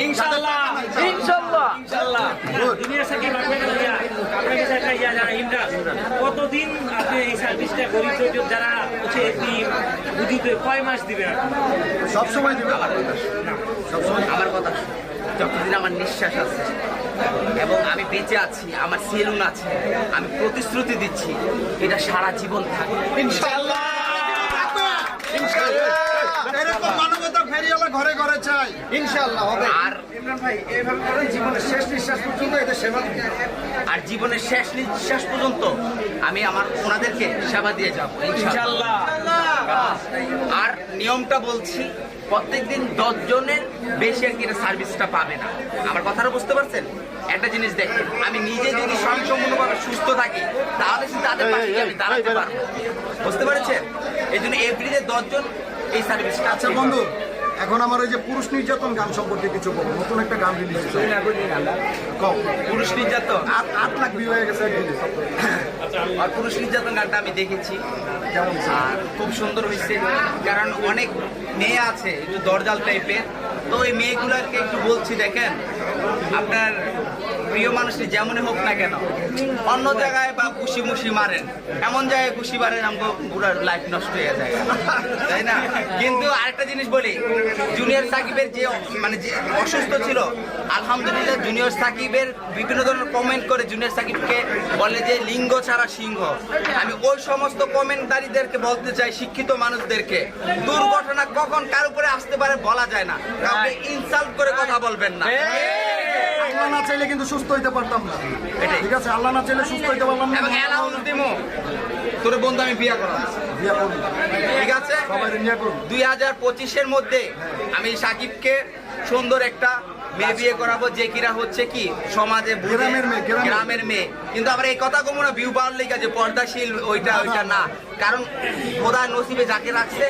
ইনশাআল্লাহ ইনশাআল্লাহ ইনশাআল্লাহ। দুনিয়া থেকে আপনার কাছে একটা যারা ইমরান কতদিন আপনি এই সার্ভিসটা গরিব যারা হচ্ছে বুঝিতে কয় মাস দিবেন? সবসময় দিবে। আমার কথা যতদিন আমার নিঃশ্বাস আছে এবং আমি বেঁচে আছি, আমার সেলুন আছে, আমি প্রতিশ্রুতি দিচ্ছি এটা সারা জীবন থাকবে ইনশাআল্লাহ। এরকম মানবতা ফেরিওয়ালা ঘরে ঘরে চাই, ইনশাআল্লাহ হবে। আর ইমরান ভাই এইভাবে করেন জীবনের শেষ নিঃশ্বাস পর্যন্ত এটা সেবা দিন। আর জীবনের শেষ নিঃশ্বাস পর্যন্ত আমি আমার ওনাদেরকে সেবা দিয়ে যাবো ইনশাআল্লাহ। আর নিয়মটা বলছি, প্রত্যেকদিন 10 জনের বেশি আর কি সার্ভিসটা পাবে না। আমার কথাটা বুঝতে পারছেন? একটা জিনিস দেখেন, আমি নিজে যদি স্বয়ংসম্পূর্ণভাবে সুস্থ থাকি তাহলে শুধু তাদের পাশে গিয়ে আমি দাঁড়াতে পারবো। বুঝতে পেরেছেন? এই জন্য এভরিডে 10 জন এই সার্ভিসটা। আচ্ছা বন্ধু, এখন আমার ওই যে পুরুষ নির্যাতন গান সম্পর্কে কিছু বলো। নতুন একটা গান রিলিজ হয়েছে, পুরুষ নির্যাতন 8 লাখ ভিউ হয়ে গেছে একদিনে। আর পুরুষ নির্যাতন গানটা আমি দেখেছি, কেমন? আর খুব সুন্দর হয়েছে। কারণ অনেক মেয়ে আছে একটু দরজাল টাইপের, তো এই মেয়েগুলোকে একটু বলছি দেখেন, আপনার প্রিয় মানুষটি যেমনই হোক না কেন, অন্য জায়গায় বা খুশি মুশি মারেন, এমন জায়গায় খুশি মারেন আমাকে পুরো লাইফ নষ্ট হয়ে যায়, তাই না? কিন্তু আরেকটা জিনিস বলি, জুনিয়র সাকিবের যে মানে যে অসুস্থ ছিল, আলহামদুলিল্লাহ জুনিয়র সাকিবের বিভিন্ন ধরনের কমেন্ট করে জুনিয়র সাকিবকে বলে যে লিঙ্গ ছাড়া সিংহ। আমি ওই সমস্ত কমেন্টদারীদেরকে বলতে চাই, শিক্ষিত মানুষদেরকে, দুর্ঘটনা কখন কার উপরে আসতে পারে বলা যায় না, কাউকে ইনসাল্ট করে কথা বলবেন না। আল্লাহ না চাইলে কিন্তু সুস্থ হইতে পারতাম না, এটাই। ঠিক আছে? আল্লাহ না চাইলে সুস্থ হইতে পারলাম না। এবং অ্যালাউন্স দিমো তোর বন্ধু আমি বিয়ে করা, বিয়ে করুন, ঠিক আছে? সবাই নিয়ে করুন। 2025-এর মধ্যে আমি সাকিবকে সুন্দর একটা মেয়ে বিয়ে করাবো, যে কিরা হচ্ছে কি সমাজে বুঝে, গ্রামের মেয়ে, গ্রামের মেয়ে। কিন্তু আবার এই কথা কমো না ভিউ পাওয়ার লেগে যে পর্দাশীল ওইটা না, কারণ খোদা নসিবে যাকে রাখছে